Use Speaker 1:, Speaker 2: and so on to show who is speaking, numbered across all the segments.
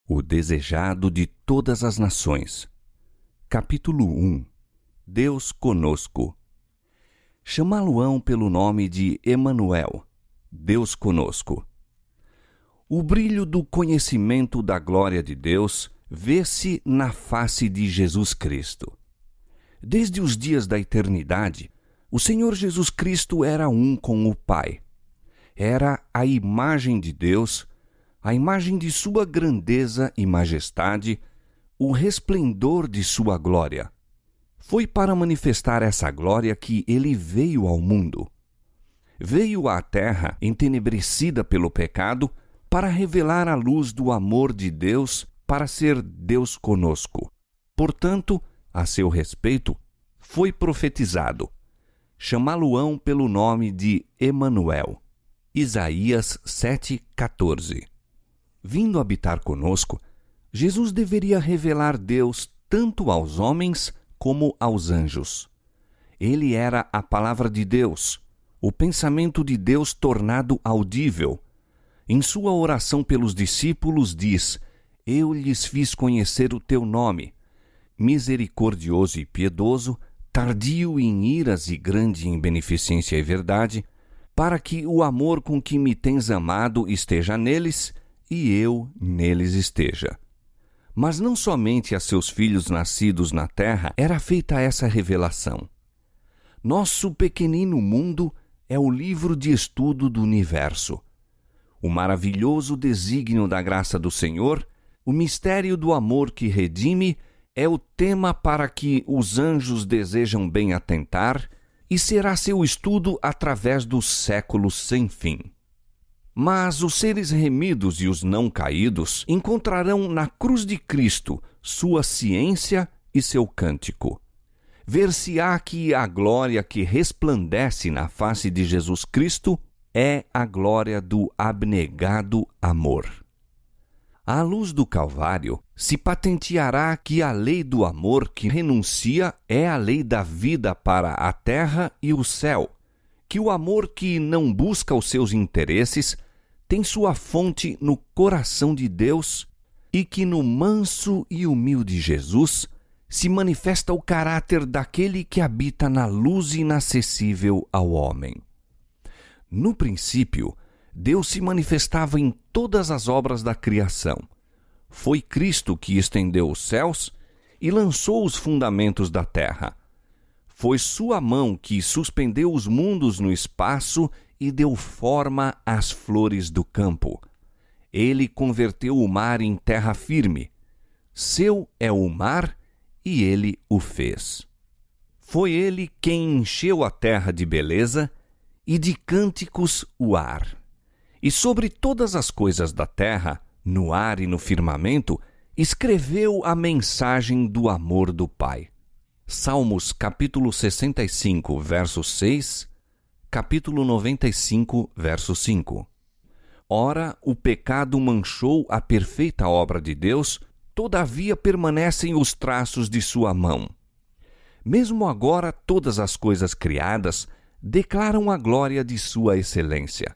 Speaker 1: O desejado de todas as nações. Capítulo 1. Deus conosco. Chamá-lo-ão pelo nome de Emanuel, Deus conosco. O brilho do conhecimento da glória de Deus vê-se na face de Jesus Cristo. Desde os dias da eternidade, o Senhor Jesus Cristo era um com o Pai. Era a imagem de Deus, a imagem de sua grandeza e majestade, o resplendor de sua glória. Foi para manifestar essa glória que ele veio ao mundo. Veio à terra entenebrecida pelo pecado para revelar a luz do amor de Deus, para ser Deus conosco. Portanto, a seu respeito, foi profetizado: chamá-lo-ão pelo nome de Emanuel. Isaías 7,14. Vindo habitar conosco, Jesus deveria revelar Deus tanto aos homens como aos anjos. Ele era a palavra de Deus, o pensamento de Deus tornado audível. Em sua oração pelos discípulos diz: Eu lhes fiz conhecer o teu nome. Misericordioso e piedoso, tardio em iras e grande em beneficência e verdade, para que o amor com que me tens amado esteja neles e eu neles esteja. Mas não somente a seus filhos nascidos na terra era feita essa revelação. Nosso pequenino mundo é o livro de estudo do universo. O maravilhoso desígnio da graça do Senhor, o mistério do amor que redime, é o tema para que os anjos desejam bem atentar e será seu estudo através dos séculos sem fim. Mas os seres remidos e os não caídos encontrarão na cruz de Cristo sua ciência e seu cântico. Ver-se-á que a glória que resplandece na face de Jesus Cristo é a glória do abnegado amor. À luz do Calvário, se patenteará que a lei do amor que renuncia é a lei da vida para a terra e o céu, que o amor que não busca os seus interesses tem sua fonte no coração de Deus e que no manso e humilde Jesus se manifesta o caráter daquele que habita na luz inacessível ao homem. No princípio, Deus se manifestava em todas as obras da criação. Foi Cristo que estendeu os céus e lançou os fundamentos da terra. Foi sua mão que suspendeu os mundos no espaço e deu forma às flores do campo. Ele converteu o mar em terra firme. Seu é o mar e ele o fez. Foi ele quem encheu a terra de beleza e de cânticos o ar. E sobre todas as coisas da terra, no ar e no firmamento, escreveu a mensagem do amor do Pai. Salmos capítulo 65, verso 6, capítulo 95, verso 5. Ora, o pecado manchou a perfeita obra de Deus, todavia permanecem os traços de sua mão. Mesmo agora todas as coisas criadas declaram a glória de sua excelência.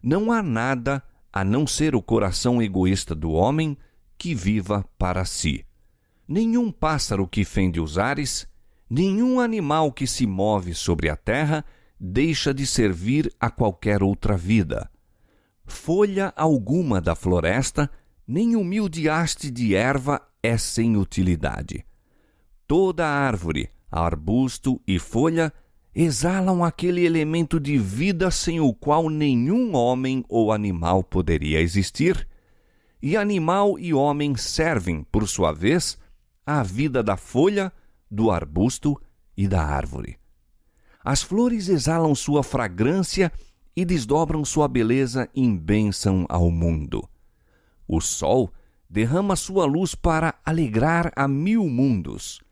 Speaker 1: Não há nada, a não ser o coração egoísta do homem, que viva para si. Nenhum pássaro que fende os ares, nenhum animal que se move sobre a terra, deixa de servir a qualquer outra vida. Folha alguma da floresta, nem humilde haste de erva é sem utilidade. Toda árvore, arbusto e folha exalam aquele elemento de vida sem o qual nenhum homem ou animal poderia existir, e animal e homem servem, por sua vez, à vida da folha, do arbusto e da árvore. As flores exalam sua fragrância e desdobram sua beleza em bênção ao mundo. O sol derrama sua luz para alegrar a 1000 mundos.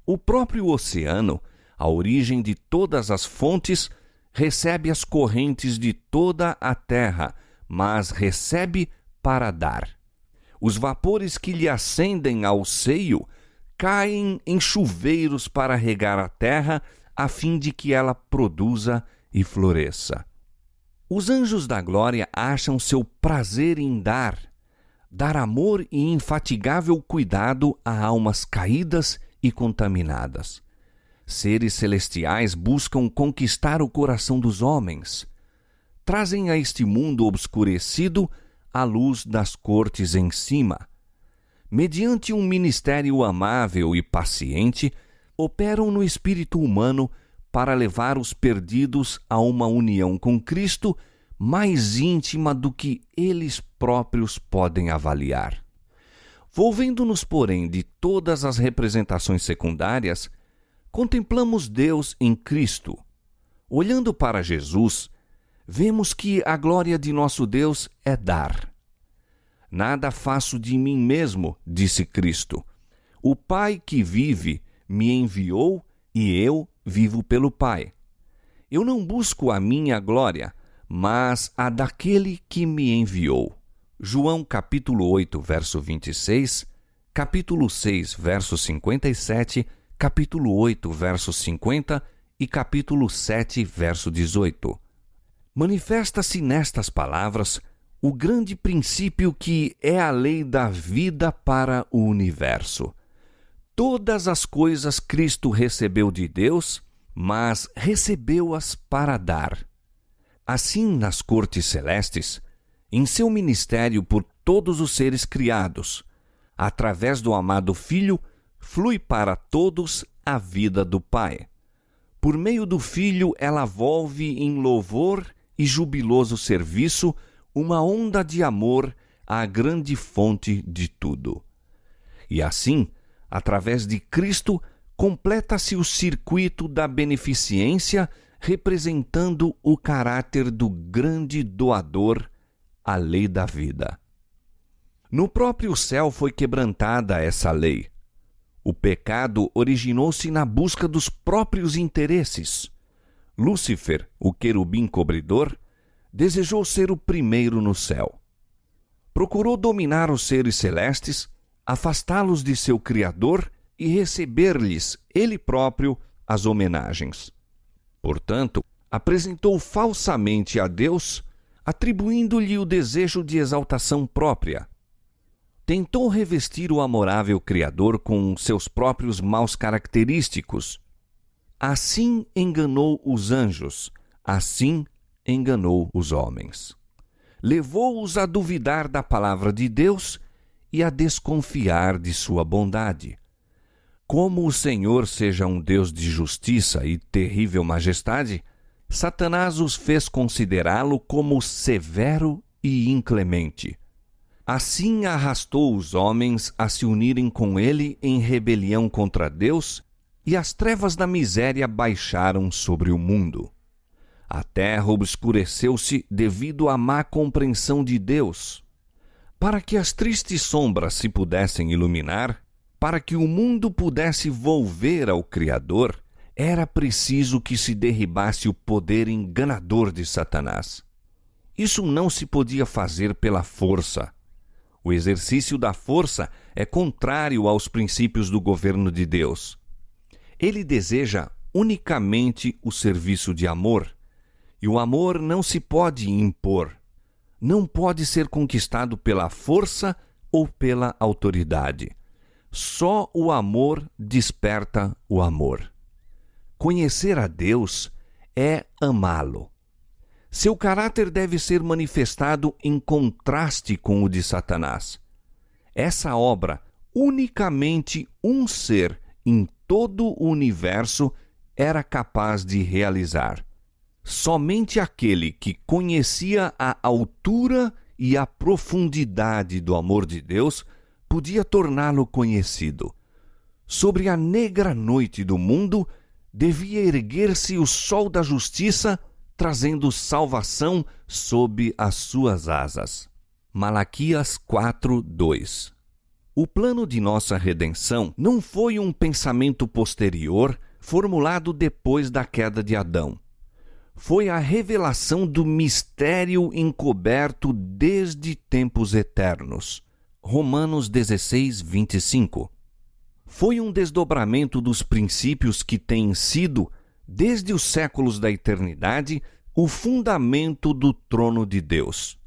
Speaker 1: O próprio oceano, a origem de todas as fontes, recebe as correntes de toda a terra, mas recebe para dar. Os vapores que lhe ascendem ao seio caem em chuveiros para regar a terra, a fim de que ela produza e floresça. Os anjos da glória acham seu prazer em dar. dar amor e infatigável cuidado a almas caídas e contaminadas. Seres celestiais buscam conquistar o coração dos homens. Trazem a este mundo obscurecido a luz das cortes em cima. Mediante um ministério amável e paciente, operam no espírito humano para levar os perdidos a uma união com Cristo mais íntima do que eles próprios podem avaliar. Volvendo-nos, porém, de todas as representações secundárias, contemplamos Deus em Cristo. Olhando para Jesus, vemos que a glória de nosso Deus é dar. Nada faço de mim mesmo, disse Cristo. O Pai que vive me enviou e eu vivo pelo Pai. Eu não busco a minha glória, mas a daquele que me enviou. João capítulo 8, verso 26, capítulo 6, verso 57, capítulo 8, verso 50 e capítulo 7, verso 18. Manifesta-se nestas palavras o grande princípio que é a lei da vida para o universo. Todas as coisas Cristo recebeu de Deus, mas recebeu-as para dar. Assim, nas cortes celestes, em seu ministério por todos os seres criados, através do amado Filho, flui para todos a vida do Pai. Por meio do Filho, ela volve em louvor e jubiloso serviço uma onda de amor à grande fonte de tudo. E assim, através de Cristo, completa-se o circuito da beneficência, representando o caráter do grande doador, a lei da vida. No próprio céu foi quebrantada essa lei. O pecado originou-se na busca dos próprios interesses. Lúcifer, o querubim cobridor, desejou ser o primeiro no céu. Procurou dominar os seres celestes, afastá-los de seu Criador e receber-lhes, ele próprio, as homenagens. Portanto, apresentou falsamente a Deus, atribuindo-lhe o desejo de exaltação própria. Tentou revestir o amorável Criador com seus próprios maus característicos. Assim enganou os anjos, assim enganou os homens. Levou-os a duvidar da palavra de Deus e a desconfiar de sua bondade. Como o Senhor seja um Deus de justiça e terrível majestade, Satanás os fez considerá-lo como severo e inclemente. Assim arrastou os homens a se unirem com ele em rebelião contra Deus, e as trevas da miséria baixaram sobre o mundo. A terra obscureceu-se devido à má compreensão de Deus. Para que as tristes sombras se pudessem iluminar, para que o mundo pudesse volver ao Criador, era preciso que se derribasse o poder enganador de Satanás. Isso não se podia fazer pela força. O exercício da força é contrário aos princípios do governo de Deus. Ele deseja unicamente o serviço de amor, e o amor não se pode impor. Não pode ser conquistado pela força ou pela autoridade. Só o amor desperta o amor. Conhecer a Deus é amá-lo. Seu caráter deve ser manifestado em contraste com o de Satanás. Essa obra, unicamente um ser em todo o universo era capaz de realizar. Somente aquele que conhecia a altura e a profundidade do amor de Deus podia torná-lo conhecido. Sobre a negra noite do mundo devia erguer-se o sol da justiça, trazendo salvação sob as suas asas. Malaquias 4:2. O plano de nossa redenção não foi um pensamento posterior, formulado depois da queda de Adão. Foi a revelação do mistério encoberto desde tempos eternos. Romanos 16:25. Foi um desdobramento dos princípios que têm sido, desde os séculos da eternidade, o fundamento do trono de Deus.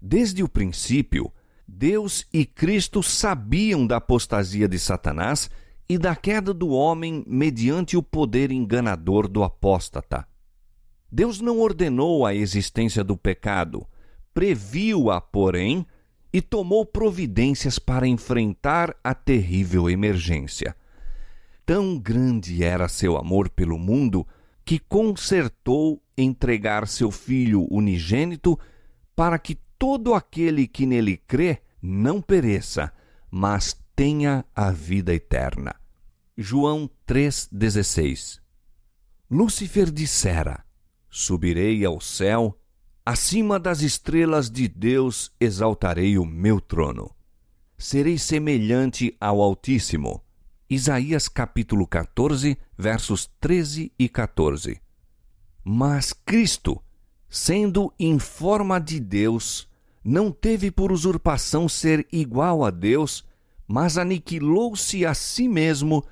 Speaker 1: Desde o princípio, Deus e Cristo sabiam da apostasia de Satanás e da queda do homem mediante o poder enganador do apóstata. Deus não ordenou a existência do pecado, previu-a, porém, e tomou providências para enfrentar a terrível emergência. Tão grande era seu amor pelo mundo que concertou entregar seu Filho unigênito para que todo aquele que nele crê não pereça, mas tenha a vida eterna. João 3,16. Lúcifer dissera: subirei ao céu, acima das estrelas de Deus exaltarei o meu trono. Serei semelhante ao Altíssimo. Isaías capítulo 14, versos 13 e 14. Mas Cristo, sendo em forma de Deus, não teve por usurpação ser igual a Deus, mas aniquilou-se a si mesmo,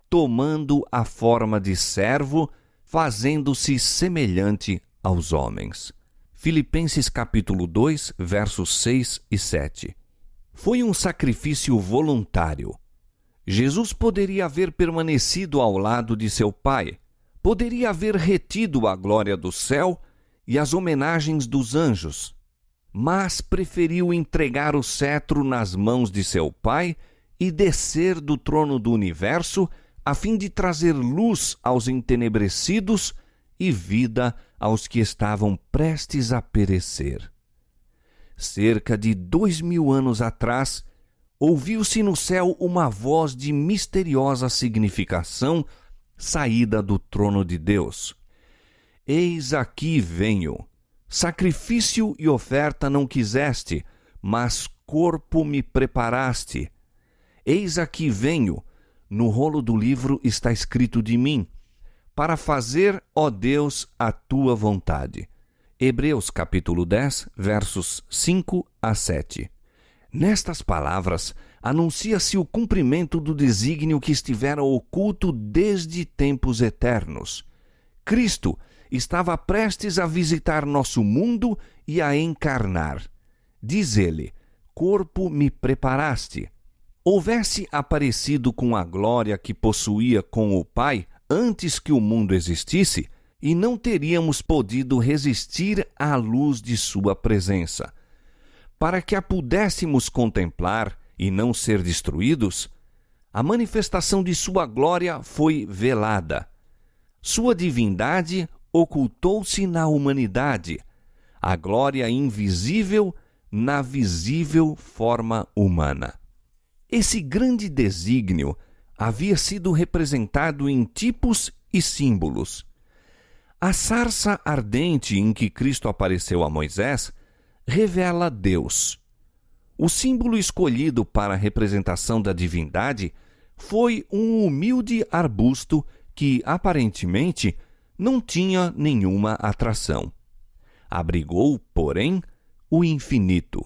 Speaker 1: tomando a forma de servo, fazendo-se semelhante aos homens. Filipenses capítulo 2, versos 6 e 7. Foi um sacrifício voluntário. Jesus poderia haver permanecido ao lado de seu Pai, poderia haver retido a glória do céu e as homenagens dos anjos, mas preferiu entregar o cetro nas mãos de seu Pai e descer do trono do universo a fim de trazer luz aos entenebrecidos e vida aos que estavam prestes a perecer. Cerca de 2000 anos atrás, ouviu-se no céu uma voz de misteriosa significação saída do trono de Deus. Eis aqui venho. Sacrifício e oferta não quiseste, mas corpo me preparaste. Eis aqui venho. No rolo do livro está escrito de mim, para fazer, ó Deus, a tua vontade. Hebreus capítulo 10, versos 5 a 7. Nestas palavras, anuncia-se o cumprimento do desígnio que estivera oculto desde tempos eternos. Cristo estava prestes a visitar nosso mundo e a encarnar. Diz ele: corpo me preparaste. Houvesse aparecido com a glória que possuía com o Pai antes que o mundo existisse, e não teríamos podido resistir à luz de sua presença. Para que a pudéssemos contemplar e não ser destruídos, a manifestação de sua glória foi velada. Sua divindade ocultou-se na humanidade, a glória invisível na visível forma humana. Esse grande desígnio havia sido representado em tipos e símbolos. A sarça ardente em que Cristo apareceu a Moisés revela Deus. O símbolo escolhido para a representação da divindade foi um humilde arbusto que, aparentemente, não tinha nenhuma atração. Abrigou, porém, o infinito.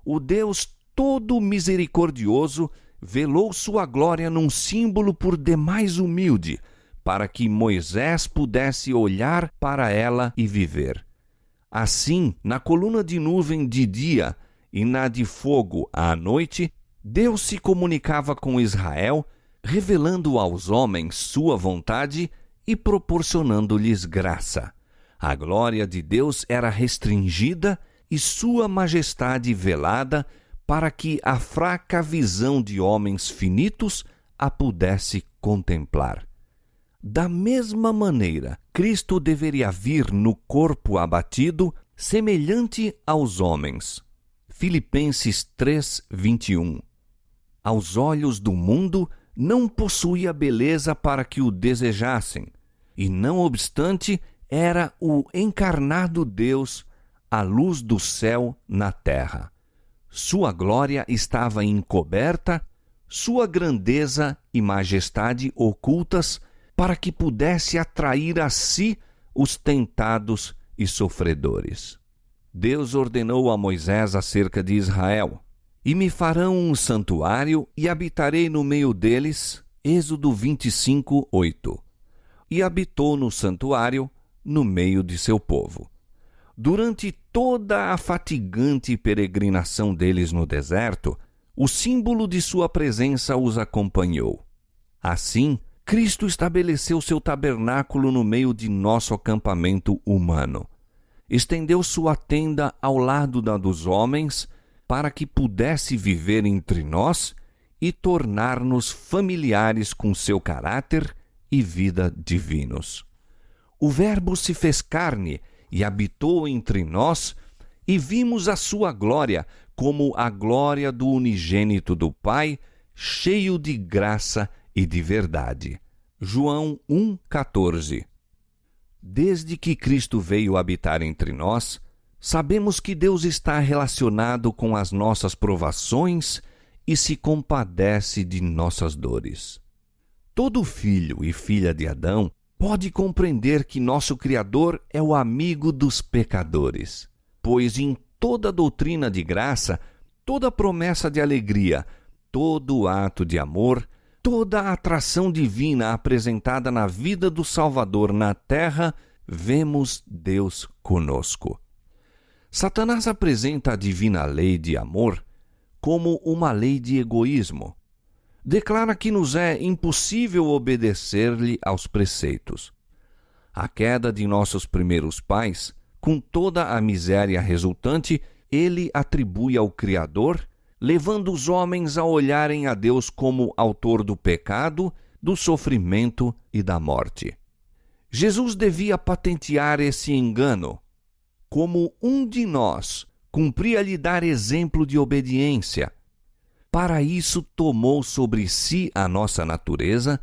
Speaker 1: O Deus todo misericordioso velou sua glória num símbolo por demais humilde, para que Moisés pudesse olhar para ela e viver. Assim, na coluna de nuvem de dia e na de fogo à noite, Deus se comunicava com Israel, revelando aos homens sua vontade e proporcionando-lhes graça. A glória de Deus era restringida e sua majestade velada para que a fraca visão de homens finitos a pudesse contemplar. Da mesma maneira, Cristo deveria vir no corpo abatido, semelhante aos homens. Filipenses 3:21. Aos olhos do mundo, não possuía beleza para que o desejassem, e não obstante, era o encarnado Deus, a luz do céu na terra. Sua glória estava encoberta, sua grandeza e majestade ocultas, para que pudesse atrair a si os tentados e sofredores. Deus ordenou a Moisés acerca de Israel: e me farão um santuário e habitarei no meio deles. Êxodo 25:8. E habitou no santuário, no meio de seu povo. Durante toda a fatigante peregrinação deles no deserto, o símbolo de sua presença os acompanhou. Assim, Cristo estabeleceu seu tabernáculo no meio de nosso acampamento humano. Estendeu sua tenda ao lado da dos homens, para que pudesse viver entre nós e tornar-nos familiares com seu caráter e vida divinos. O Verbo se fez carne e habitou entre nós, e vimos a sua glória, como a glória do unigênito do Pai, cheio de graça e de verdade. João 1,14. Desde que Cristo veio habitar entre nós, sabemos que Deus está relacionado com as nossas provações e se compadece de nossas dores. Todo filho e filha de Adão pode compreender que nosso Criador é o amigo dos pecadores, pois em toda doutrina de graça, toda promessa de alegria, todo ato de amor, toda a atração divina apresentada na vida do Salvador na terra, vemos Deus conosco. Satanás apresenta a divina lei de amor como uma lei de egoísmo. Declara que nos é impossível obedecer-lhe aos preceitos. A queda de nossos primeiros pais, com toda a miséria resultante, ele atribui ao Criador, levando os homens a olharem a Deus como autor do pecado, do sofrimento e da morte. Jesus devia patentear esse engano. Como um de nós, cumpria-lhe dar exemplo de obediência. Para isso, tomou sobre si a nossa natureza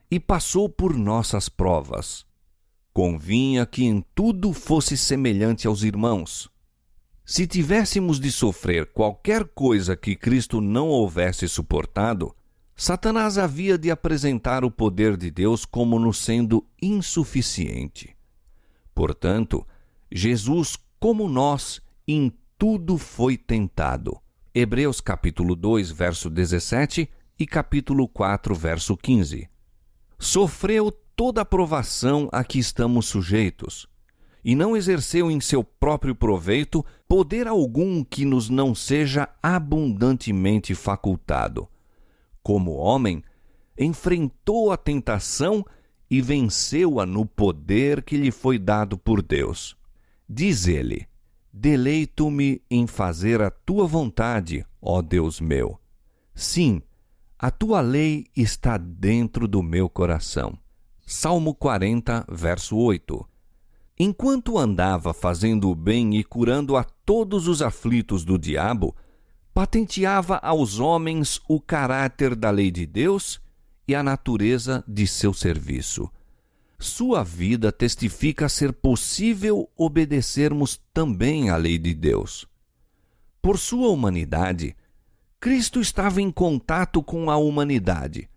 Speaker 1: e passou por nossas provas. Convinha que em tudo fosse semelhante aos irmãos. Se tivéssemos de sofrer qualquer coisa que Cristo não houvesse suportado, Satanás havia de apresentar o poder de Deus como nos sendo insuficiente. Portanto, Jesus, como nós, em tudo foi tentado. Hebreus capítulo 2, verso 17 e capítulo 4, verso 15. Sofreu toda a provação a que estamos sujeitos, e não exerceu em seu próprio proveito poder algum que nos não seja abundantemente facultado. Como homem, enfrentou a tentação e venceu-a no poder que lhe foi dado por Deus. Diz ele: deleito-me em fazer a tua vontade, ó Deus meu. Sim, a tua lei está dentro do meu coração. Salmo 40, verso 8. Enquanto andava fazendo o bem e curando a todos os aflitos do diabo, patenteava aos homens o caráter da lei de Deus e a natureza de seu serviço. Sua vida testifica ser possível obedecermos também à lei de Deus. Por sua humanidade, Cristo estava em contato com a humanidade.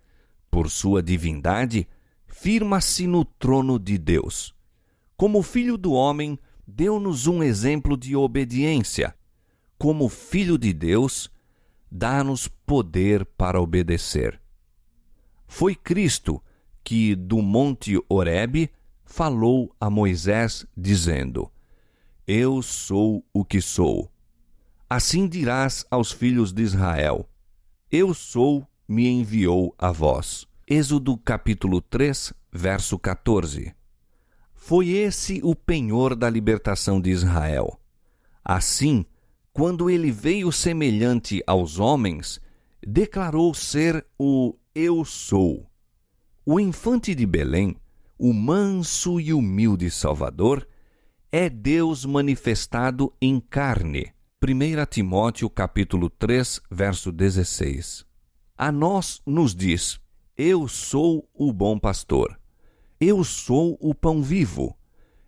Speaker 1: Por sua divindade, firma-se no trono de Deus. Como filho do homem, deu-nos um exemplo de obediência. Como filho de Deus, dá-nos poder para obedecer. Foi Cristo que, do monte Horebe, falou a Moisés, dizendo: Eu sou o que sou. Assim dirás aos filhos de Israel: Eu sou, me enviou a vós. Êxodo capítulo 3, verso 14. Foi esse o penhor da libertação de Israel. Assim, quando ele veio semelhante aos homens, declarou ser o Eu sou. O infante de Belém, o manso e humilde Salvador, é Deus manifestado em carne. 1 Timóteo capítulo 3, verso 16. A nós nos diz: Eu sou o bom pastor. Eu sou o pão vivo.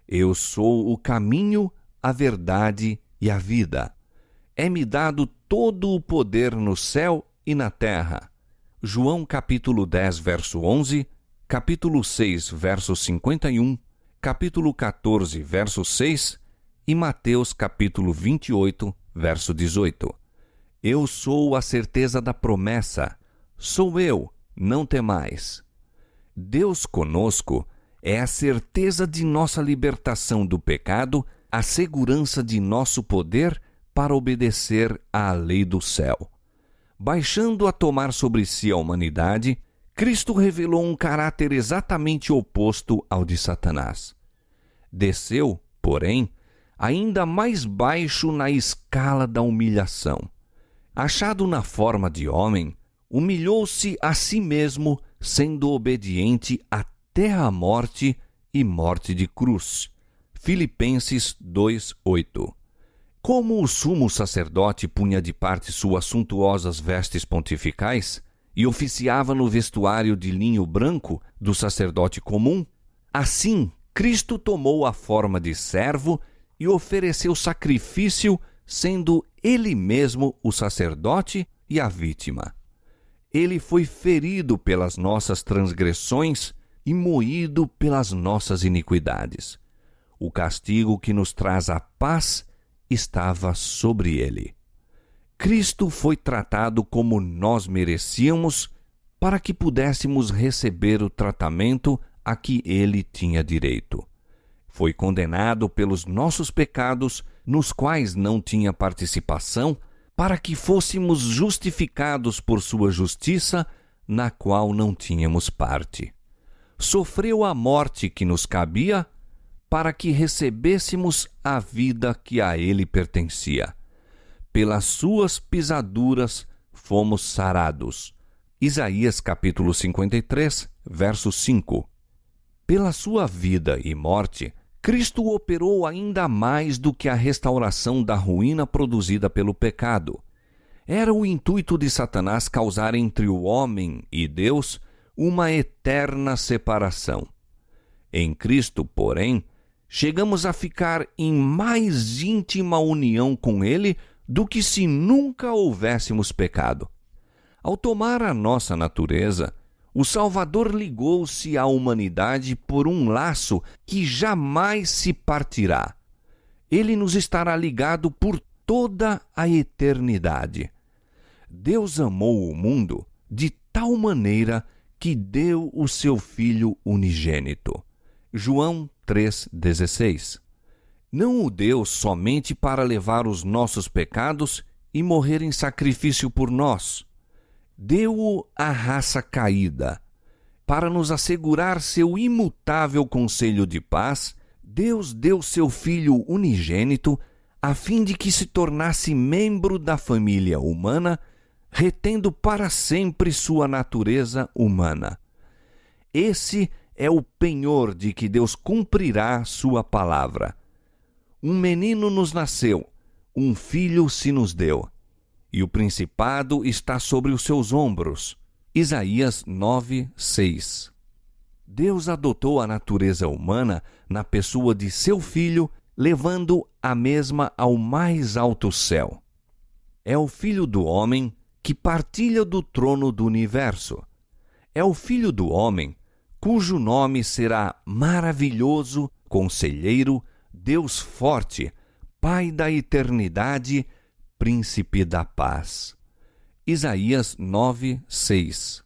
Speaker 1: Eu sou o caminho, a verdade e a vida. É-me dado todo o poder no céu e na terra. João capítulo 10, verso 11, capítulo 6, verso 51, capítulo 14, verso 6 e Mateus capítulo 28, verso 18. Eu sou a certeza da promessa. Sou eu, não temais. Deus conosco é a certeza de nossa libertação do pecado, a segurança de nosso poder para obedecer à lei do céu. Baixando a tomar sobre si a humanidade, Cristo revelou um caráter exatamente oposto ao de Satanás. Desceu, porém, ainda mais baixo na escala da humilhação. Achado na forma de homem, humilhou-se a si mesmo, sendo obediente até a morte e morte de cruz. Filipenses 2:8. Como o sumo sacerdote punha de parte suas suntuosas vestes pontificais e oficiava no vestuário de linho branco do sacerdote comum, assim Cristo tomou a forma de servo e ofereceu sacrifício, sendo ele mesmo o sacerdote e a vítima. Ele foi ferido pelas nossas transgressões e moído pelas nossas iniquidades. O castigo que nos traz a paz estava sobre ele. Cristo foi tratado como nós merecíamos para que pudéssemos receber o tratamento a que ele tinha direito. Foi condenado pelos nossos pecados, nos quais não tinha participação, para que fôssemos justificados por sua justiça, na qual não tínhamos parte. Sofreu a morte que nos cabia, para que recebêssemos a vida que a ele pertencia. Pelas suas pisaduras fomos sarados. Isaías capítulo 53, verso 5. Pela sua vida e morte, Cristo operou ainda mais do que a restauração da ruína produzida pelo pecado. Era o intuito de Satanás causar entre o homem e Deus uma eterna separação. Em Cristo, porém, chegamos a ficar em mais íntima união com Ele do que se nunca houvéssemos pecado. Ao tomar a nossa natureza, o Salvador ligou-se à humanidade por um laço que jamais se partirá. Ele nos estará ligado por toda a eternidade. Deus amou o mundo de tal maneira que deu o seu Filho unigênito. João 3,16. Não o deu somente para levar os nossos pecados e morrer em sacrifício por nós. Deu-o à raça caída. Para nos assegurar seu imutável conselho de paz, Deus deu seu Filho unigênito a fim de que se tornasse membro da família humana, retendo para sempre sua natureza humana. Esse é o penhor de que Deus cumprirá sua palavra. Um menino nos nasceu, um filho se nos deu, e o principado está sobre os seus ombros. Isaías 9:6. Deus adotou a natureza humana na pessoa de seu Filho, levando a mesma ao mais alto céu. É o Filho do homem que partilha do trono do universo. É o Filho do homem cujo nome será Maravilhoso, Conselheiro, Deus Forte, Pai da Eternidade, Príncipe da Paz. Isaías 9:6.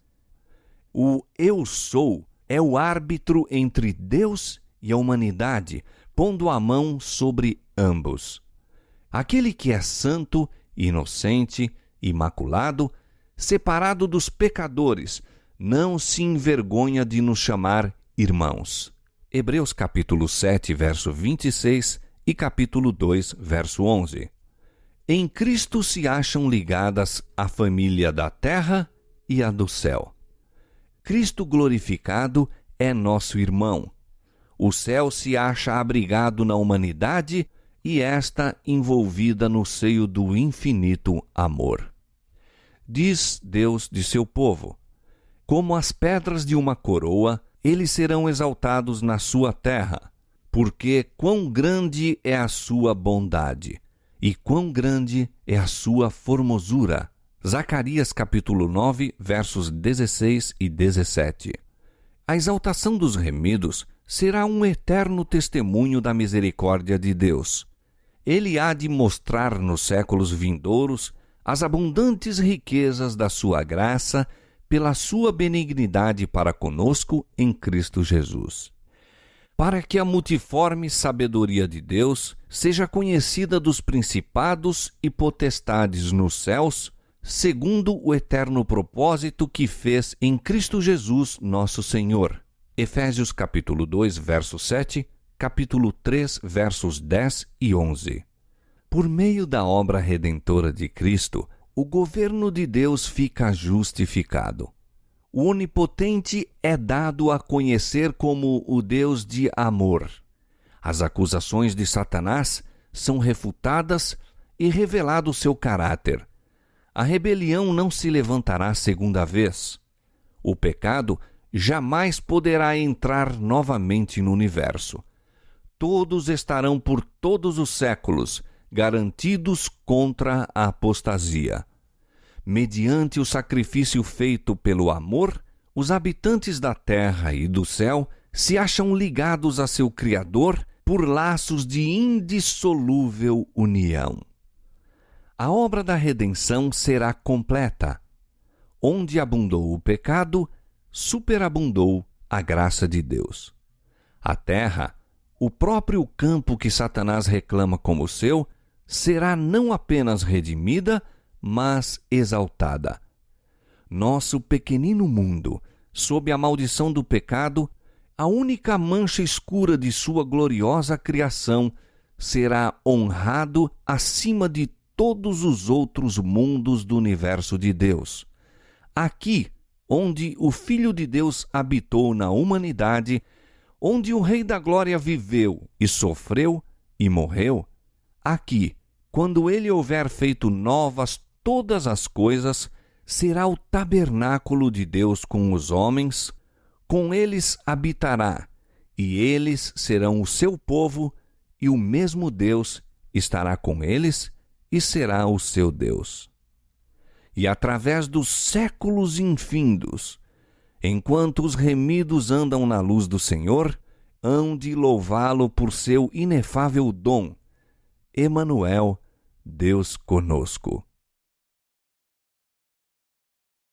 Speaker 1: O Eu Sou é o árbitro entre Deus e a humanidade, pondo a mão sobre ambos. Aquele que é santo, inocente, imaculado, separado dos pecadores, não se envergonha de nos chamar irmãos. Hebreus capítulo 7, verso 26 e capítulo 2, verso 11. Em Cristo se acham ligadas a família da terra e a do céu. Cristo glorificado é nosso irmão. O céu se acha abrigado na humanidade e esta envolvida no seio do infinito amor. Diz Deus de seu povo: como as pedras de uma coroa, eles serão exaltados na sua terra, porque quão grande é a sua bondade, e quão grande é a sua formosura. Zacarias capítulo 9, versos 16 e 17. A exaltação dos remidos será um eterno testemunho da misericórdia de Deus. Ele há de mostrar nos séculos vindouros as abundantes riquezas da sua graça pela sua benignidade para conosco em Cristo Jesus. para que a multiforme sabedoria de Deus seja conhecida dos principados e potestades nos céus, segundo o eterno propósito que fez em Cristo Jesus, nosso Senhor. Efésios capítulo 2, verso 7, capítulo 3, versos 10 e 11. Por meio da obra redentora de Cristo, o governo de Deus fica justificado. O Onipotente é dado a conhecer como o Deus de amor. As acusações de Satanás são refutadas e revelado seu caráter. A rebelião não se levantará segunda vez. O pecado jamais poderá entrar novamente no universo. Todos estarão por todos os séculos garantidos contra a apostasia. Mediante o sacrifício feito pelo amor, os habitantes da terra e do céu se acham ligados a seu Criador por laços de indissolúvel união. A obra da redenção será completa. Onde abundou o pecado, superabundou a graça de Deus. A terra, o próprio campo que Satanás reclama como seu, será não apenas redimida, mas exaltada. Nosso pequenino mundo, sob a maldição do pecado, a única mancha escura de sua gloriosa criação, será honrado acima de todos os outros mundos do universo de Deus. Aqui, onde o Filho de Deus habitou na humanidade, onde o Rei da Glória viveu e sofreu e morreu, aqui, quando ele houver feito novas todas as coisas, será o tabernáculo de Deus com os homens, com eles habitará, e eles serão o seu povo, e o mesmo Deus estará com eles e será o seu Deus. E através dos séculos infindos, enquanto os remidos andam na luz do Senhor, hão de louvá-lo por seu inefável dom. Emanuel, Deus conosco.